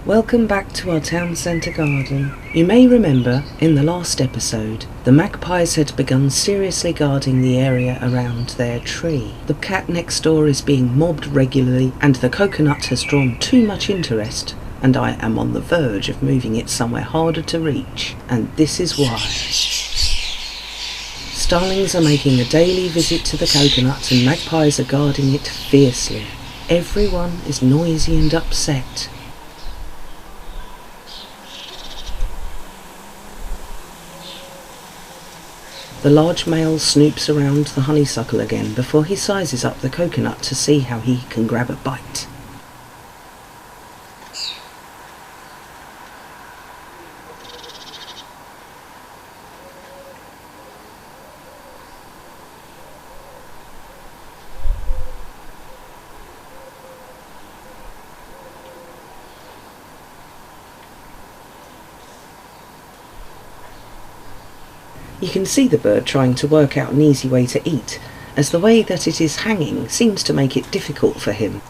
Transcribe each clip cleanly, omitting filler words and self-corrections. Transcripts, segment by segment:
Welcome back to our town centre garden. You may remember, in the last episode, the magpies had begun seriously guarding the area around their tree. The cat next door is being mobbed regularly, and the coconut has drawn too much interest, and I am on the verge of moving it somewhere harder to reach. And this is why. Starlings are making a daily visit to the coconut, and magpies are guarding it fiercely. Everyone is noisy and upset. The large male snoops around the honeysuckle again before he sizes up the coconut to see how he can grab a bite. You can see the bird trying to work out an easy way to eat, as the way that it is hanging seems to make it difficult for him.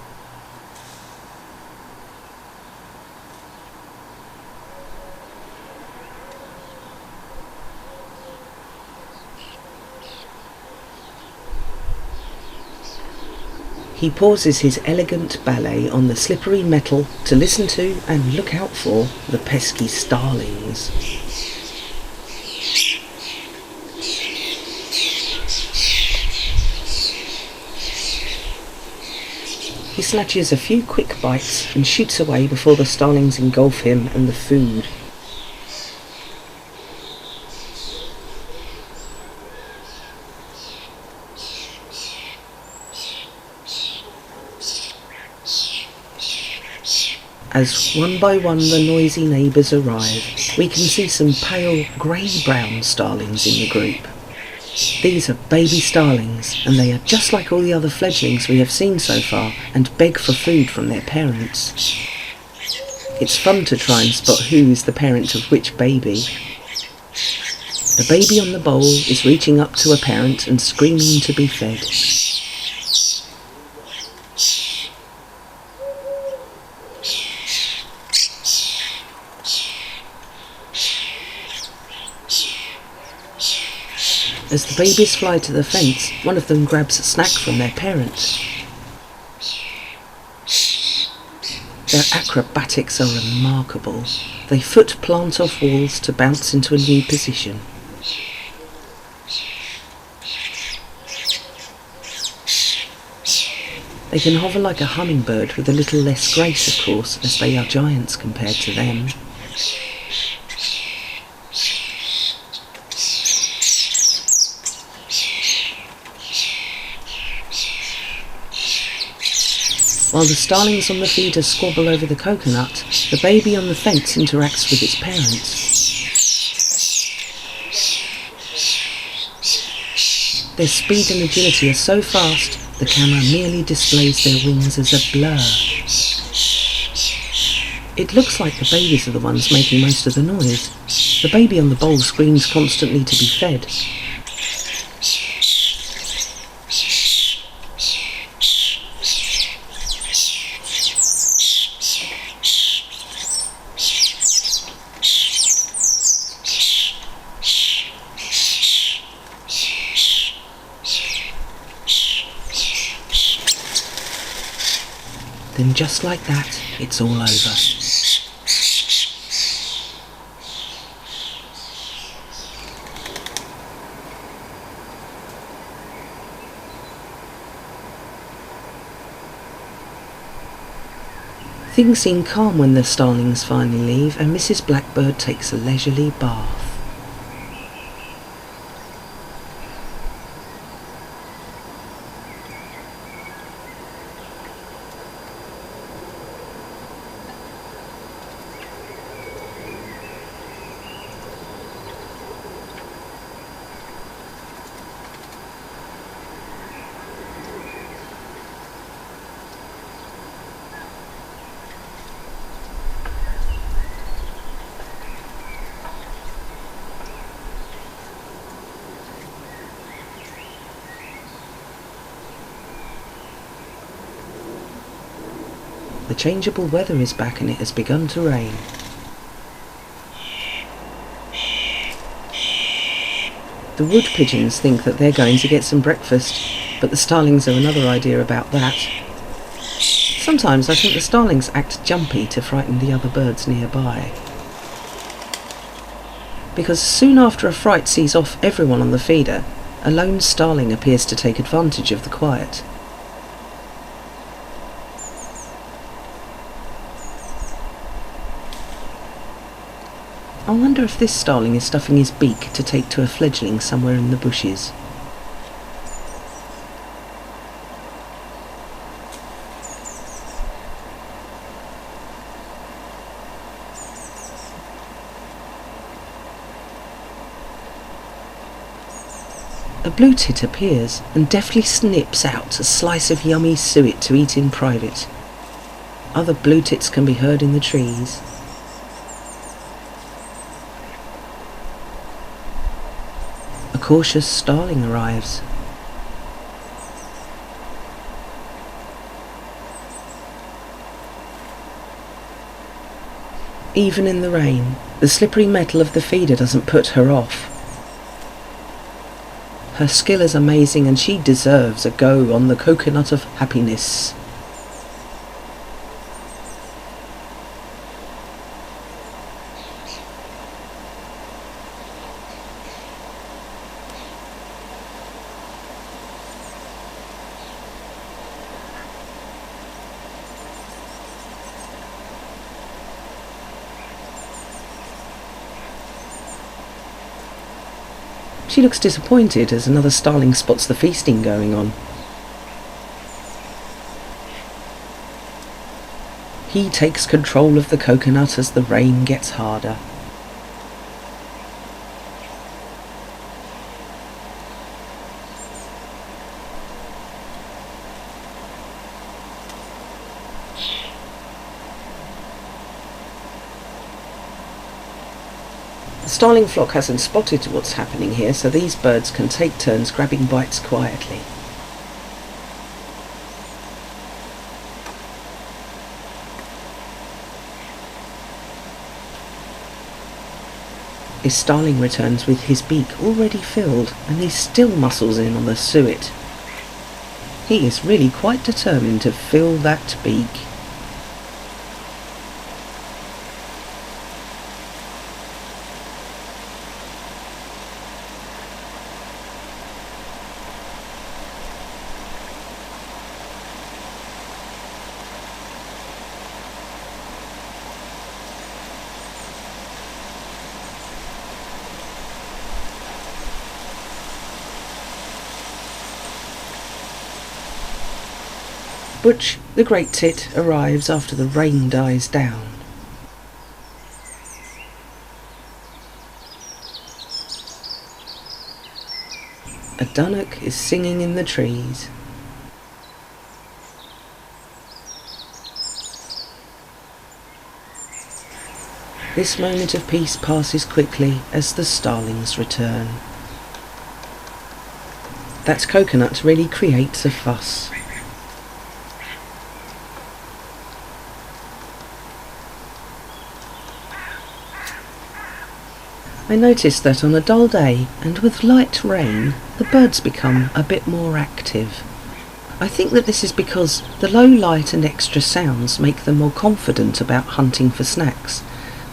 He pauses his elegant ballet on the slippery metal to listen to and look out for the pesky starlings. He snatches a few quick bites and shoots away before the starlings engulf him and the food. As one by one the noisy neighbours arrive, we can see some pale grey-brown starlings in the group. These are baby starlings, and they are just like all the other fledglings we have seen so far, and beg for food from their parents. It's fun to try and spot who is the parent of which baby. The baby on the bowl is reaching up to a parent and screaming to be fed. As the babies fly to the fence, one of them grabs a snack from their parent. Their acrobatics are remarkable. They foot plant off walls to bounce into a new position. They can hover like a hummingbird with a little less grace, of course, as they are giants compared to them. While the starlings on the feeder squabble over the coconut, the baby on the fence interacts with its parents. Their speed and agility are so fast, the camera merely displays their wings as a blur. It looks like the babies are the ones making most of the noise. The baby on the bowl screams constantly to be fed. Then just like that, it's all over. Things seem calm when the starlings finally leave, and Mrs. Blackbird takes a leisurely bath. The changeable weather is back and it has begun to rain. The wood pigeons think that they're going to get some breakfast, but the starlings have another idea about that. Sometimes I think the starlings act jumpy to frighten the other birds nearby. Because soon after a fright sees off everyone on the feeder, a lone starling appears to take advantage of the quiet. I wonder if this starling is stuffing his beak to take to a fledgling somewhere in the bushes. A blue tit appears and deftly snips out a slice of yummy suet to eat in private. Other blue tits can be heard in the trees. A cautious starling arrives. Even in the rain, the slippery metal of the feeder doesn't put her off. Her skill is amazing and she deserves a go on the coconut of happiness. She looks disappointed as another starling spots the feasting going on. He takes control of the coconut as the rain gets harder. The starling flock hasn't spotted what's happening here, so these birds can take turns grabbing bites quietly. His starling returns with his beak already filled, and he still muscles in on the suet. He is really quite determined to fill that beak. Butch, the great tit, arrives after the rain dies down. A dunnock is singing in the trees. This moment of peace passes quickly as the starlings return. That coconut really creates a fuss. I noticed that on a dull day and with light rain, the birds become a bit more active. I think that this is because the low light and extra sounds make them more confident about hunting for snacks,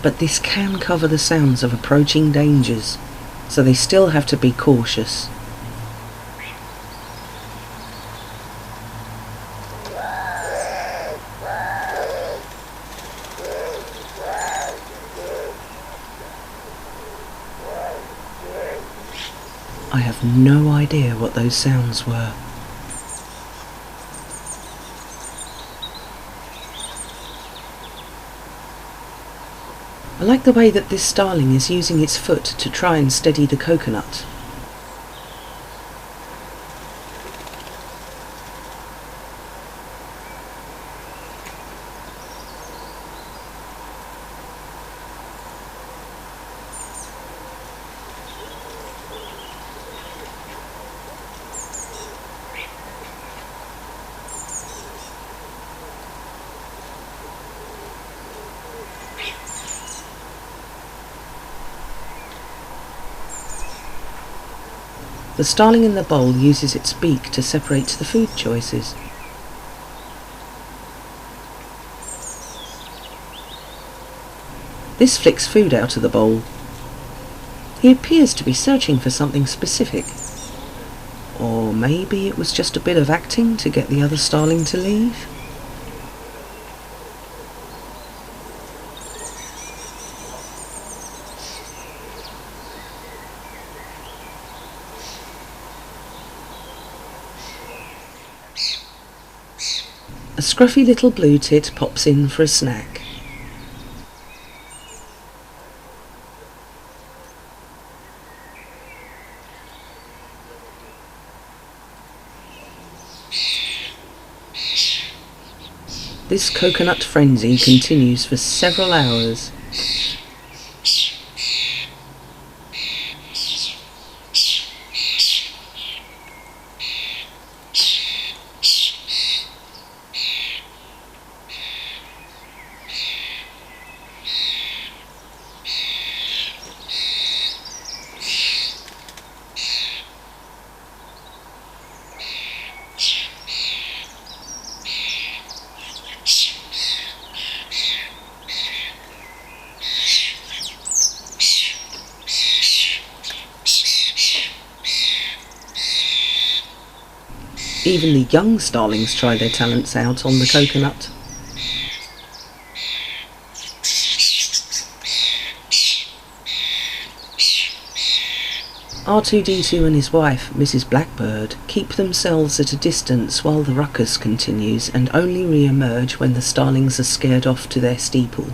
but this can cover the sounds of approaching dangers, so they still have to be cautious. I have no idea what those sounds were. I like the way that this starling is using its foot to try and steady the coconut. The starling in the bowl uses its beak to separate the food choices. This flicks food out of the bowl. He appears to be searching for something specific. Or maybe it was just a bit of acting to get the other starling to leave? A scruffy little blue tit pops in for a snack. This coconut frenzy continues for several hours. Even the young starlings try their talents out on the coconut. R2-D2 and his wife, Mrs. Blackbird, keep themselves at a distance while the ruckus continues and only re-emerge when the starlings are scared off to their steeple.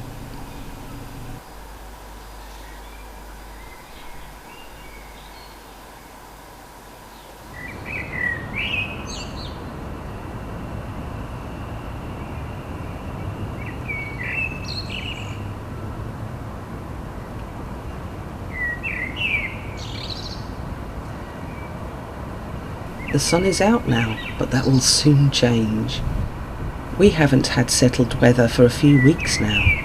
The sun is out now, but that will soon change. We haven't had settled weather for a few weeks now.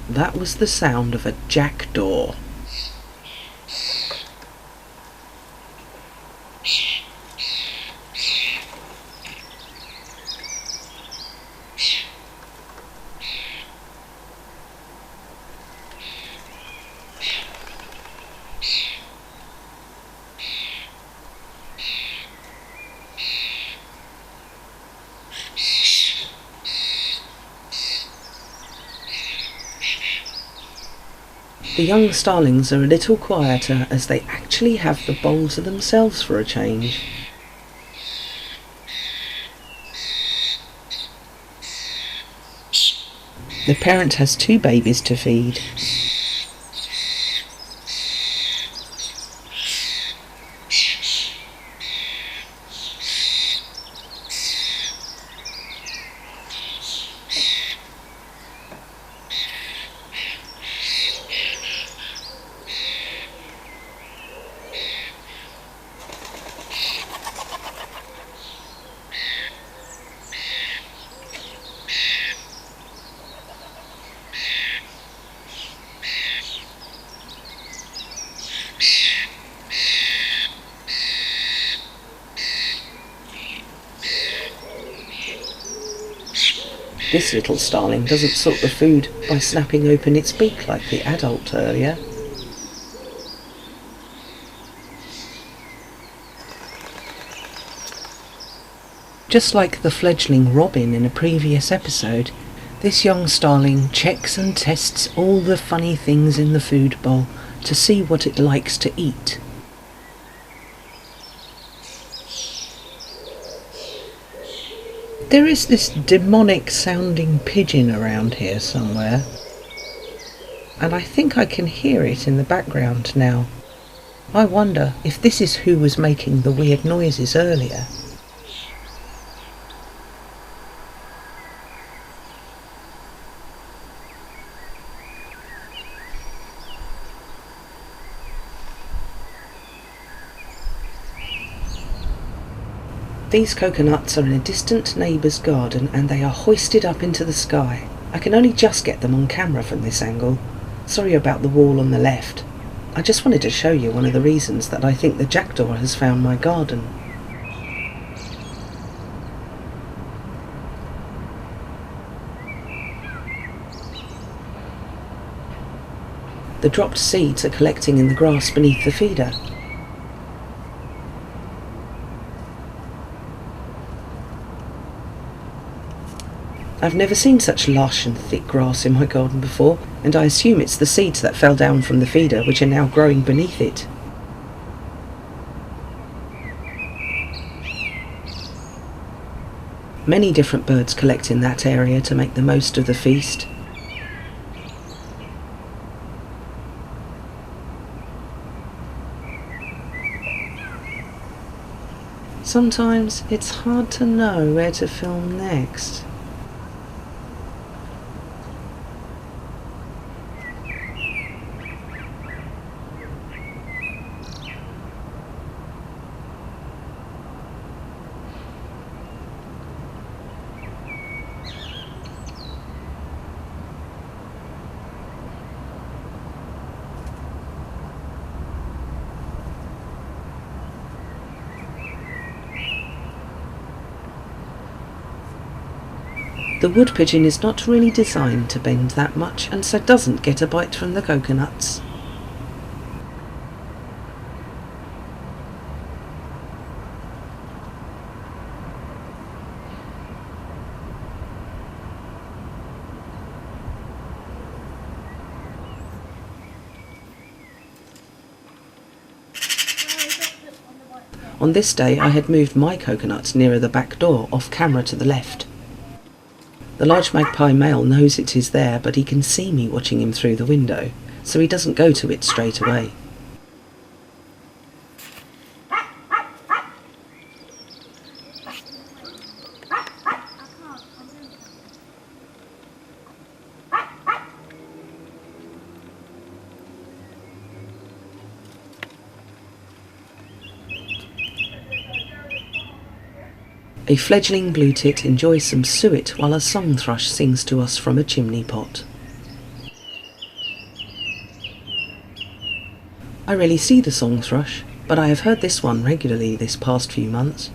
That was the sound of a jackdaw. The young starlings are a little quieter as they actually have the bowl to themselves for a change. The parent has 2 babies to feed. This little starling doesn't sort the food by snapping open its beak like the adult earlier. Just like the fledgling robin in a previous episode, this young starling checks and tests all the funny things in the food bowl to see what it likes to eat. There is this demonic sounding pigeon around here somewhere, and I think I can hear it in the background now. I wonder if this is who was making the weird noises earlier. These coconuts are in a distant neighbour's garden and they are hoisted up into the sky. I can only just get them on camera from this angle. Sorry about the wall on the left. I just wanted to show you one of the reasons that I think the jackdaw has found my garden. The dropped seeds are collecting in the grass beneath the feeder. I've never seen such lush and thick grass in my garden before, and I assume it's the seeds that fell down from the feeder which are now growing beneath it. Many different birds collect in that area to make the most of the feast. Sometimes it's hard to know where to film next. The wood pigeon is not really designed to bend that much and so doesn't get a bite from the coconuts. On this day I had moved my coconut nearer the back door, off camera to the left. The large magpie male knows it is there, but he can see me watching him through the window, so he doesn't go to it straight away. A fledgling blue tit enjoys some suet while a song thrush sings to us from a chimney pot. I rarely see the song thrush, but I have heard this one regularly this past few months.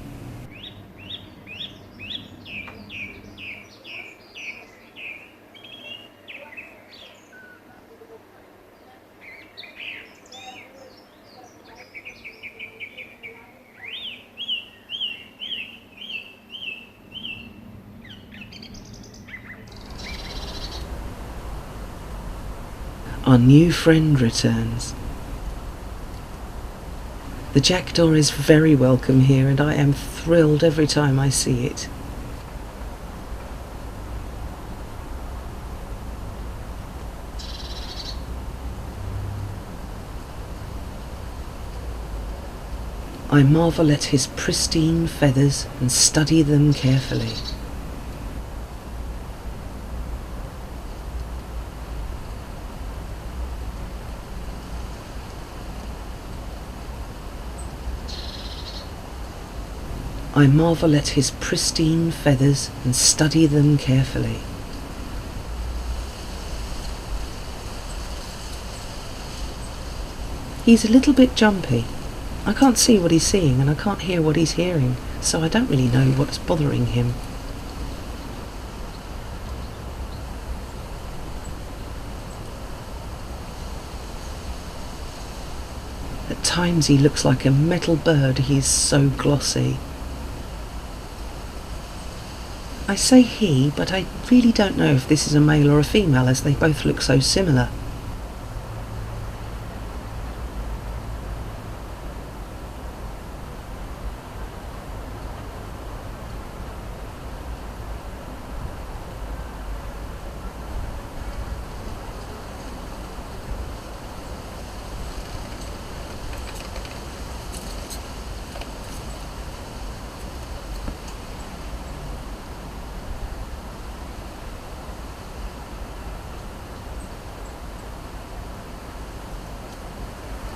Our new friend returns. The jackdaw is very welcome here and I am thrilled every time I see it. I marvel at his pristine feathers and study them carefully. I marvel at his pristine feathers and study them carefully. He's a little bit jumpy. I can't see what he's seeing and I can't hear what he's hearing, so I don't really know what's bothering him. At times he looks like a metal bird, he is so glossy. I say he, but I really don't know if this is a male or a female as they both look so similar.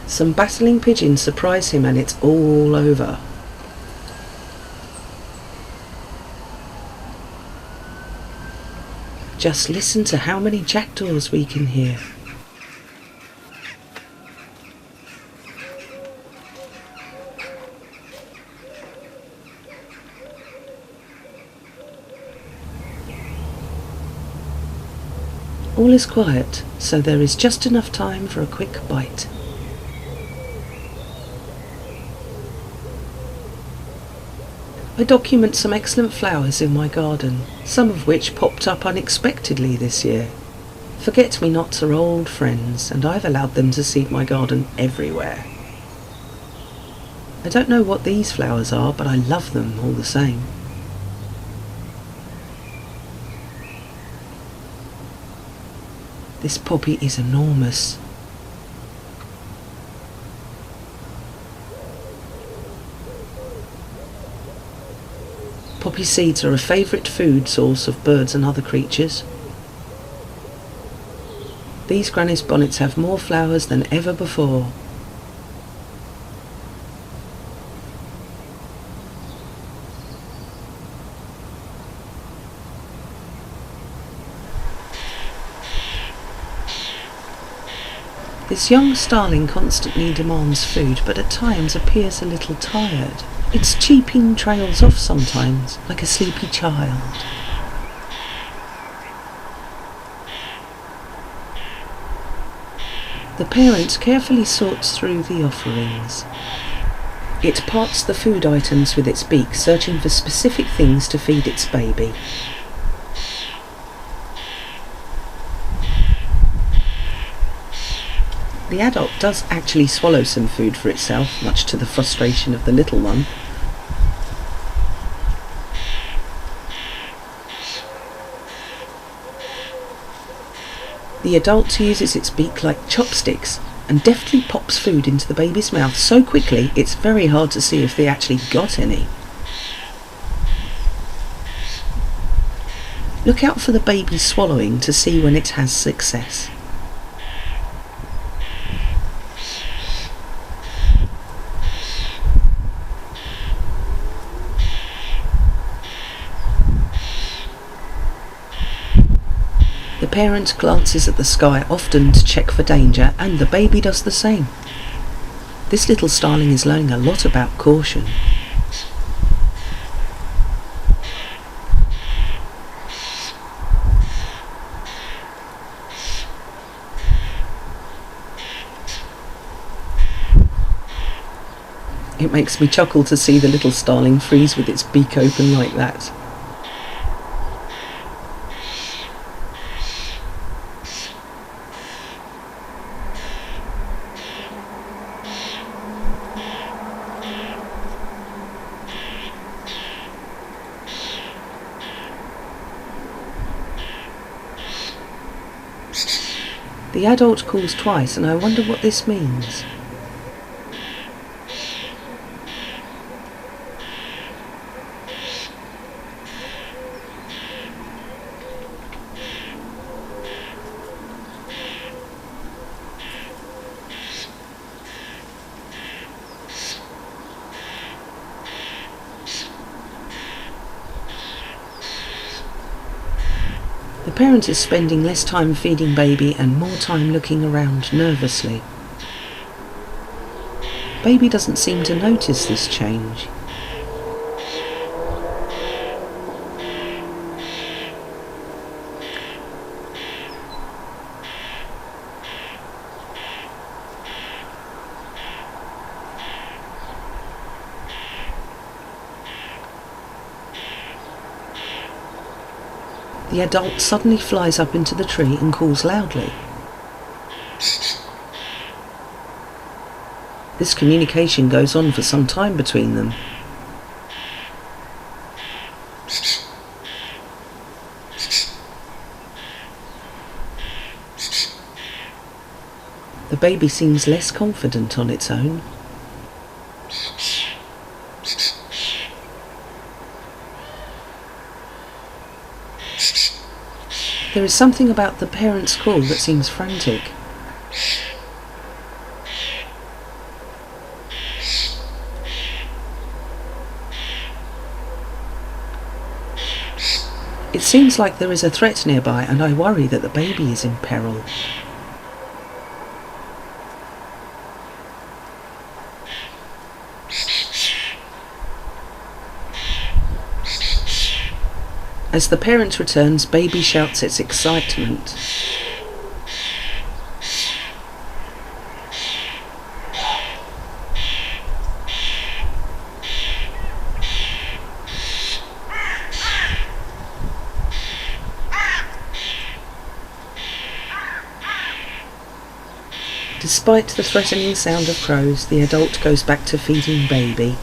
Some battling pigeons surprise him and it's all over. Just listen to how many jackdaws we can hear. All is quiet, so there is just enough time for a quick bite. I document some excellent flowers in my garden, some of which popped up unexpectedly this year. Forget-me-nots are old friends, and I've allowed them to seed my garden everywhere. I don't know what these flowers are, but I love them all the same. This poppy is enormous. Poppy seeds are a favourite food source of birds and other creatures. These granny's bonnets have more flowers than ever before. This young starling constantly demands food, but at times appears a little tired. Its cheeping trails off sometimes, like a sleepy child. The parent carefully sorts through the offerings. It parts the food items with its beak, searching for specific things to feed its baby. The adult does actually swallow some food for itself, much to the frustration of the little one. The adult uses its beak like chopsticks and deftly pops food into the baby's mouth so quickly it's very hard to see if they actually got any. Look out for the baby swallowing to see when it has success. The parent glances at the sky often to check for danger, and the baby does the same. This little starling is learning a lot about caution. It makes me chuckle to see the little starling freeze with its beak open like that. The adult calls twice, and I wonder what this means. The parent is spending less time feeding baby and more time looking around nervously. Baby doesn't seem to notice this change. The adult suddenly flies up into the tree and calls loudly. This communication goes on for some time between them. The baby seems less confident on its own. There is something about the parent's call that seems frantic. It seems like there is a threat nearby, and I worry that the baby is in peril. As the parent returns, baby shouts its excitement. Despite the threatening sound of crows, the adult goes back to feeding baby.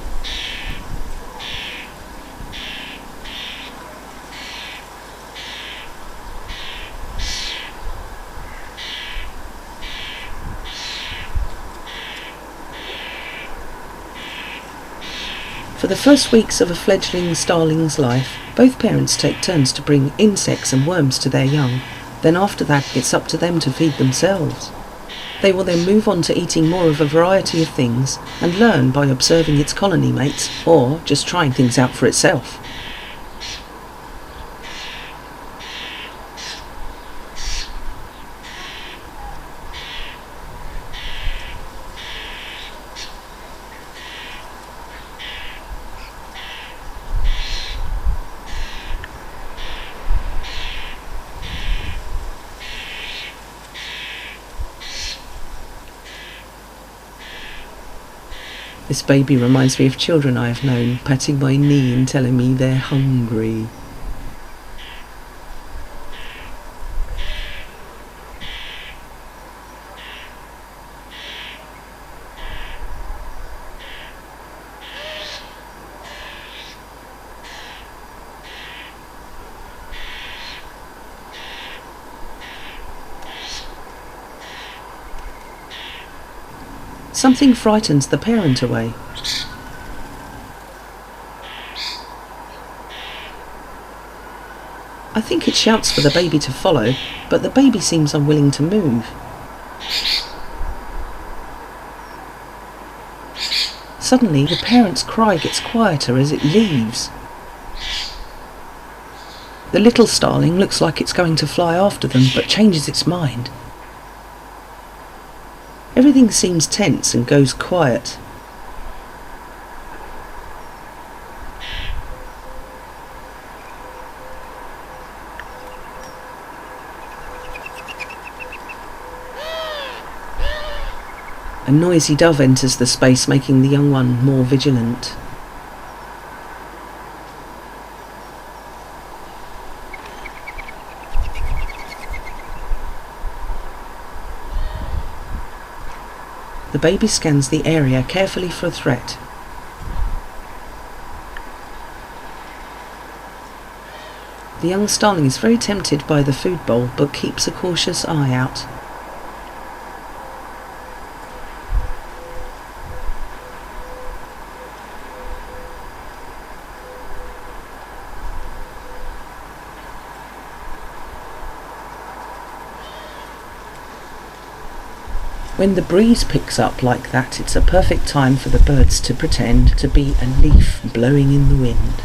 For the first weeks of a fledgling starling's life, both parents take turns to bring insects and worms to their young. Then after that, it's up to them to feed themselves. They will then move on to eating more of a variety of things and learn by observing its colony mates or just trying things out for itself. This baby reminds me of children I have known, patting my knee and telling me they're hungry. Something frightens the parent away. I think it shouts for the baby to follow, but the baby seems unwilling to move. Suddenly, the parent's cry gets quieter as it leaves. The little starling looks like it's going to fly after them, but changes its mind. Everything seems tense and goes quiet. A noisy dove enters the space, making the young one more vigilant. The baby scans the area carefully for a threat. The young starling is very tempted by the food bowl, but keeps a cautious eye out. When the breeze picks up like that, it's a perfect time for the birds to pretend to be a leaf blowing in the wind.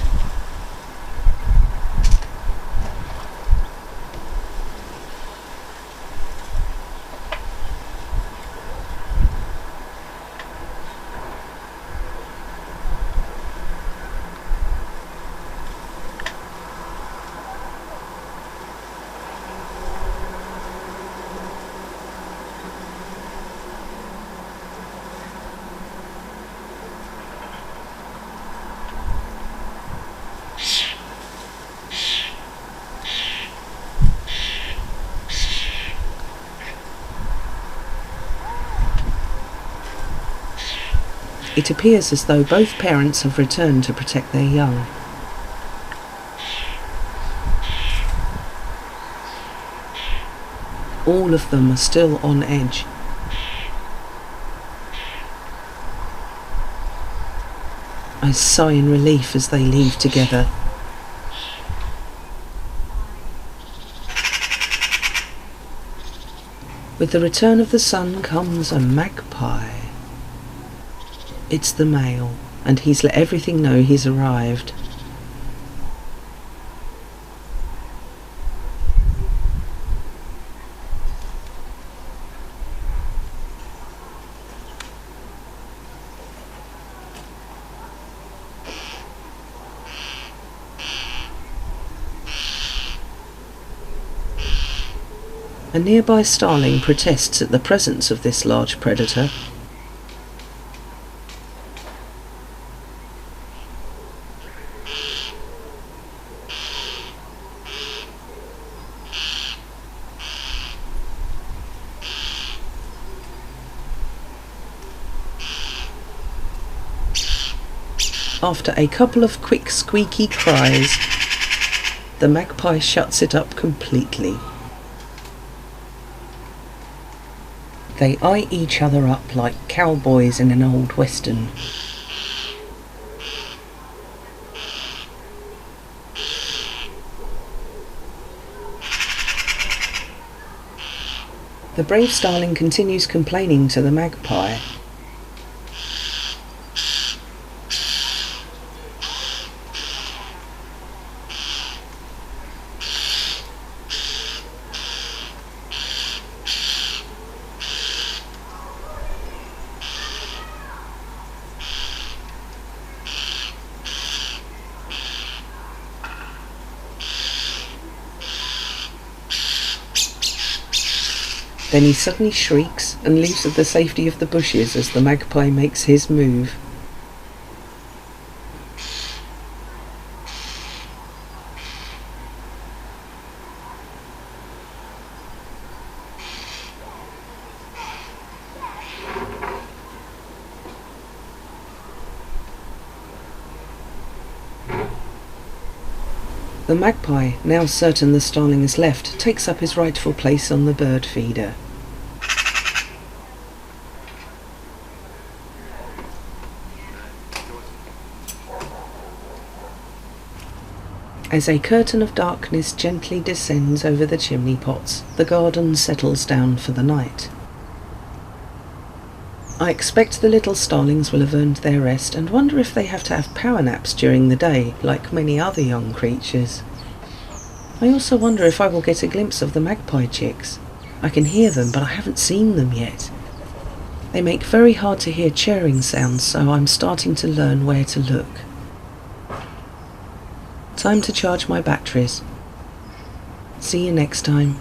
It appears as though both parents have returned to protect their young. All of them are still on edge. I sigh in relief as they leave together. With the return of the sun comes a magpie. It's the male, and he's let everything know he's arrived. A nearby starling protests at the presence of this large predator. After a couple of quick squeaky cries, the magpie shuts it up completely. They eye each other up like cowboys in an old western. The brave starling continues complaining to the magpie. Then he suddenly shrieks and leaves at the safety of the bushes as the magpie makes his move. The magpie, now certain the starling has left, takes up his rightful place on the bird feeder. As a curtain of darkness gently descends over the chimney pots, the garden settles down for the night. I expect the little starlings will have earned their rest and wonder if they have to have power naps during the day, like many other young creatures. I also wonder if I will get a glimpse of the magpie chicks. I can hear them, but I haven't seen them yet. They make very hard to hear chirring sounds, so I'm starting to learn where to look. Time to charge my batteries. See you next time.